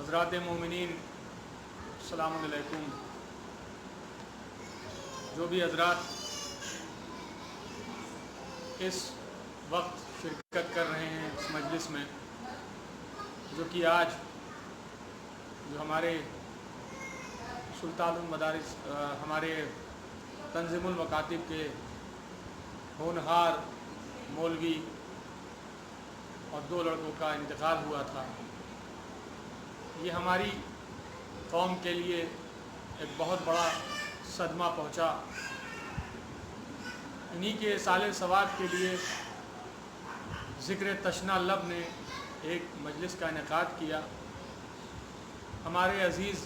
حضرات مومنین السلام علیکم۔ جو بھی حضرات اس وقت شرکت کر رہے ہیں اس مجلس میں، جو کہ آج جو ہمارے سلطان المدارس ہمارے تنظیم المکاتب کے ہونہار مولوی اور 2 لڑکوں کا انتقال ہوا تھا، یہ ہماری قوم کے لیے ایک بہت بڑا صدمہ پہنچا۔ انہی کے سال ثواب کے لیے ذکر تشنہ لب نے ایک مجلس کا انعقاد کیا۔ ہمارے عزیز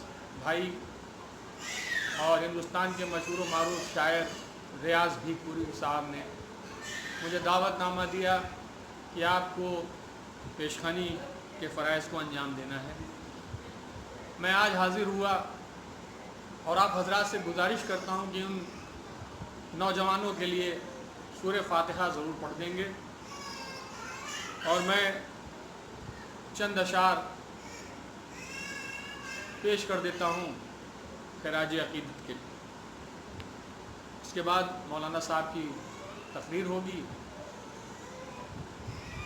بھائی اور ہندوستان کے مشہور و معروف شاعر ریاض بھی پوری صاحب نے مجھے دعوت نامہ دیا کہ آپ کو پیشخانی کے فرائض کو انجام دینا ہے۔ میں آج حاضر ہوا اور آپ حضرات سے گزارش کرتا ہوں کہ ان نوجوانوں کے لیے سورہ فاتحہ ضرور پڑھ دیں گے، اور میں چند اشعار پیش کر دیتا ہوں خراج عقیدت کے۔ اس کے بعد مولانا صاحب کی تقریر ہوگی۔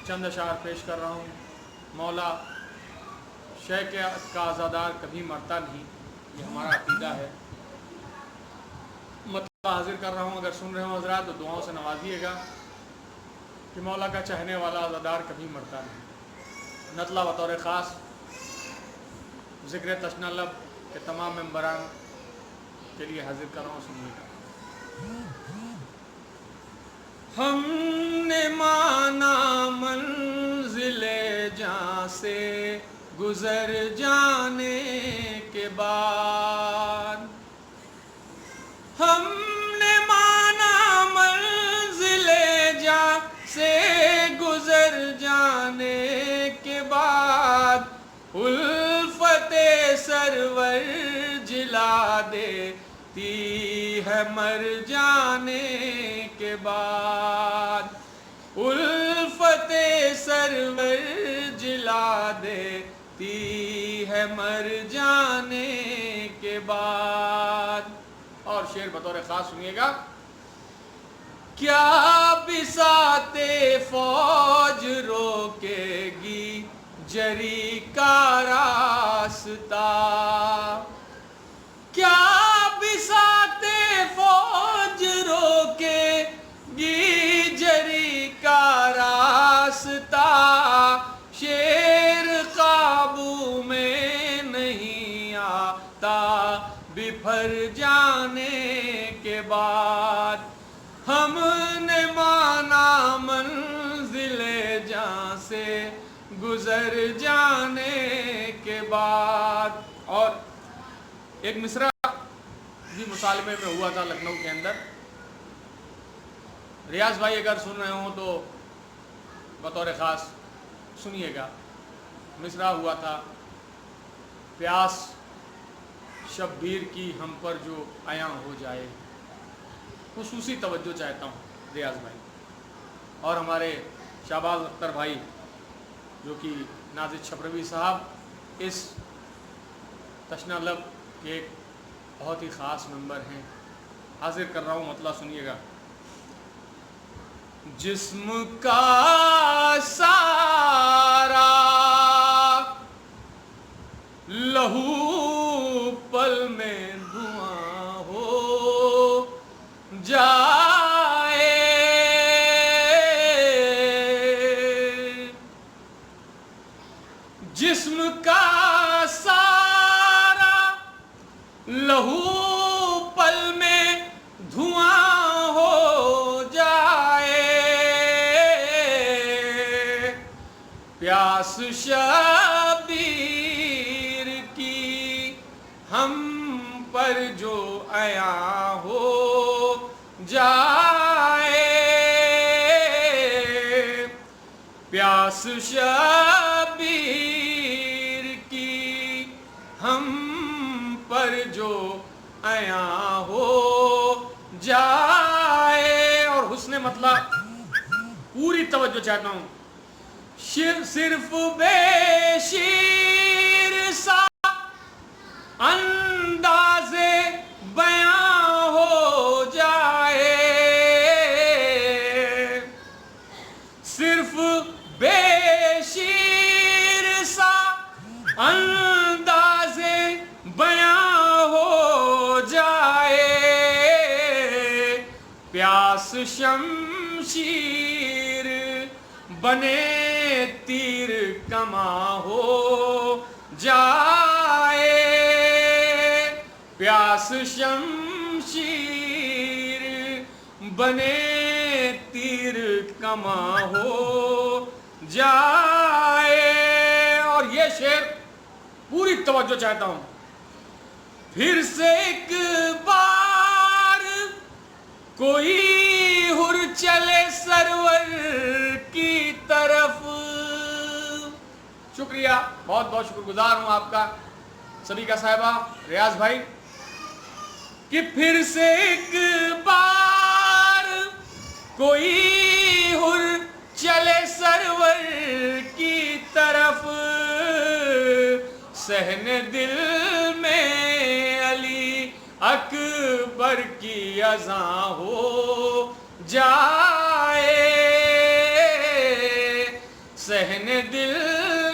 چند اشعار پیش کر رہا ہوں۔ مولا شیخ کا عزادار کبھی مرتا نہیں، یہ ہمارا عقیدہ ہے۔ مطلب حاضر کر رہا ہوں، اگر سن رہے ہوں حضرات تو دعاؤں سے نوازیے گا کہ مولا کا چاہنے والا عزادار کبھی مرتا نہیں۔ نطلہ بطور خاص ذکر تشنہ لب کے تمام ممبران کے لیے حاضر کر رہا ہوں، سنیے گا۔ ہم نے مانا منزل جاں سے گزر جانے کے بعد، ہم نے مانا منزل جاں سے گزر جانے کے بعد، الفت سرور جلا دیتی ہے مر جانے کے بعد، الفت سرور جلا دیتی ہے مر جانے کے بعد۔ اور شعر بطور خاص سنیے گا۔ کیا بساط فوج روکے گی جری کا راستہ، کیا بساط فوج روکے گی جری کا راستہ، شیر قابو میں نہیں آتا بپھر جانے کے بعد، ہم نے مانا منزل جاں سے گزر جانے کے بعد۔ اور ایک مصرع بھی مصالحے میں ہوا تھا لکھنؤ کے اندر۔ ریاض بھائی اگر سن رہے ہوں تو بطور خاص سنیے گا۔ مصرع ہوا تھا، پیاس شبیر کی ہم پر جو عیاں ہو جائے۔ خصوصی توجہ چاہتا ہوں ریاض بھائی اور ہمارے شہباز اختر بھائی جو کہ نازل چھبروی صاحب اس تشنہ لب کے ایک بہت ہی خاص ممبر ہیں۔ حاضر کر رہا ہوں، مطلع سنیے گا۔ جسم کا سارا لہو پل میں دھواں ہو جائے، جسم کا سارا لہو پل میں دھواں ہو جائے، پیاس شبیر کی ہم پر جو عیاں ہو جائے، پیاس شبیر کی ہم پر جو عیاں ہو جائے۔ اور حسن مطلب پوری توجہ چاہتا ہوں۔ صرف بے شیر سا اندازے بیاں ہو جائے، صرف بے شیر سا اندازے بیاں ہو جائے، پیاس شمشیر بنے تیر کماں ہو جائے، پیاس شمشیر بنے تیر کماں ہو جائے۔ اور یہ شعر پوری توجہ چاہتا ہوں، پھر سے ایک بار کوئی ہر چلے سرور کی طرف۔ شکریہ، بہت بہت شکر گزار ہوں آپ کا سبھی کا صاحبہ ریاض بھائی، کہ پھر سے ایک بار کوئی ہر چلے سرور کی طرف، صحن دل میں علی اکبر کی اذاں ہو جائے، صحن دل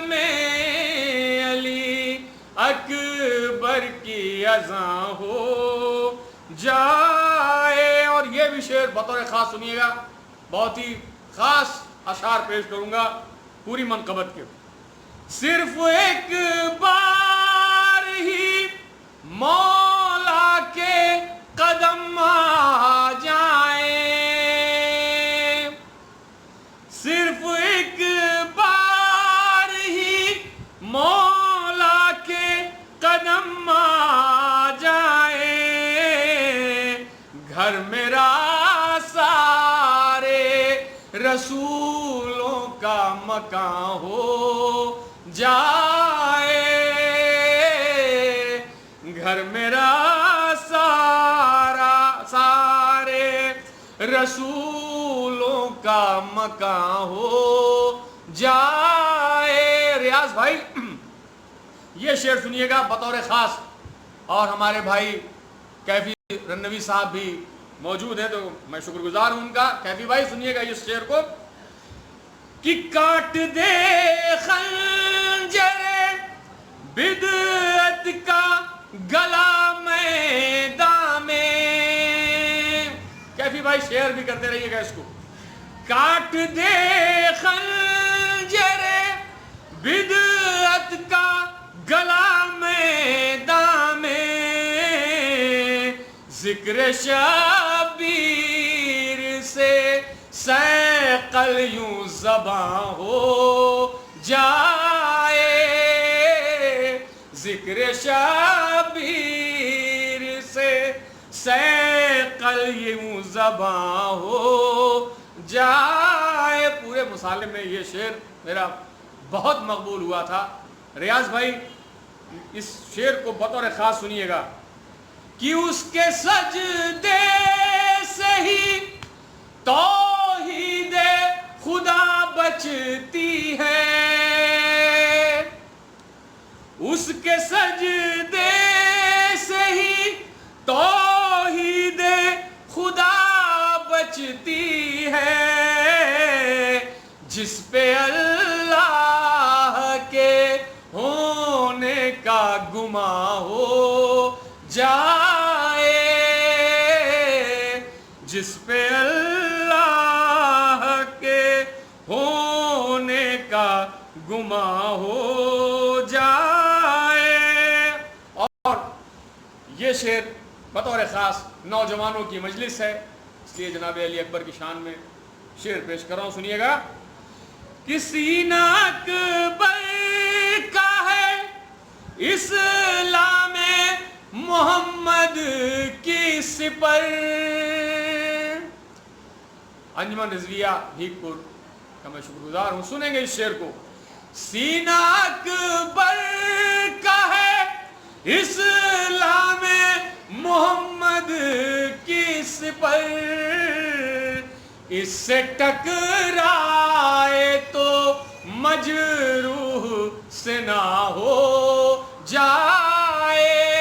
میں علی اکبر کی اذاں ہو جائے۔ اور یہ بھی شعر بطور خاص سنیے گا، بہت ہی خاص اشعار پیش کروں گا پوری منقبت کے۔ صرف ایک بار ہی مولا کے قدم آ جائیں، صرف ایک بار ہی مولا کے قدم آ جائیں، گھر میرا سارے رسولوں کا مکان ہو جائے، گھر میرا سارے رسولوں کا مکان ہو جائے۔ ریاض بھائی یہ شعر سنیے گا بطور خاص، اور ہمارے بھائی کیفی رنوی صاحب بھی موجود ہیں تو میں شکر گزار ہوں ان کا۔ کیفی بھائی سنیے گا اس شعر کو، کہ کاٹ دے خنجر بدعت کا گلا میدان میں۔ کیفی بھائی شعر بھی کرتے رہیے گا اس کو، کاٹ دے خنجر بدعت کا گلا میدان میں، ذکر شبیر سے سیقل یوں زباں ہو جائے، ذکر شبیر سے سیقل یوں زباں ہو جائے۔ پورے مصالحے میں یہ شعر میرا بہت مقبول ہوا تھا۔ ریاض بھائی اس شعر کو بطور خاص سنیے گا، کہ اس کے سجدے سے ہی توحید خدا بچتی ہے، اس کے سجدے سے ہی توحید خدا بچتی ہے، جس پہ اللہ کے ہونے کا گمان ہو جائے، جس پہ اللہ کے ہونے کا گمان ہو جائے۔ اور یہ شعر بطور خاص نوجوانوں کی مجلس ہے، اس لیے جناب علی اکبر کی شان میں شعر پیش کر رہا ہوں، سنیے گا۔ کہ سینہ اکبر کا ہے اسلام محمد کی سپر۔ انجمن رضویہ بھیک پور کا میں شکر گزار ہوں، سنیں گے اس شعر کو۔ سینہ اکبر کا ہے اسلام محمد کی سپر، اس سے ٹکرائے تو مجروح سے نہ ہو جائے،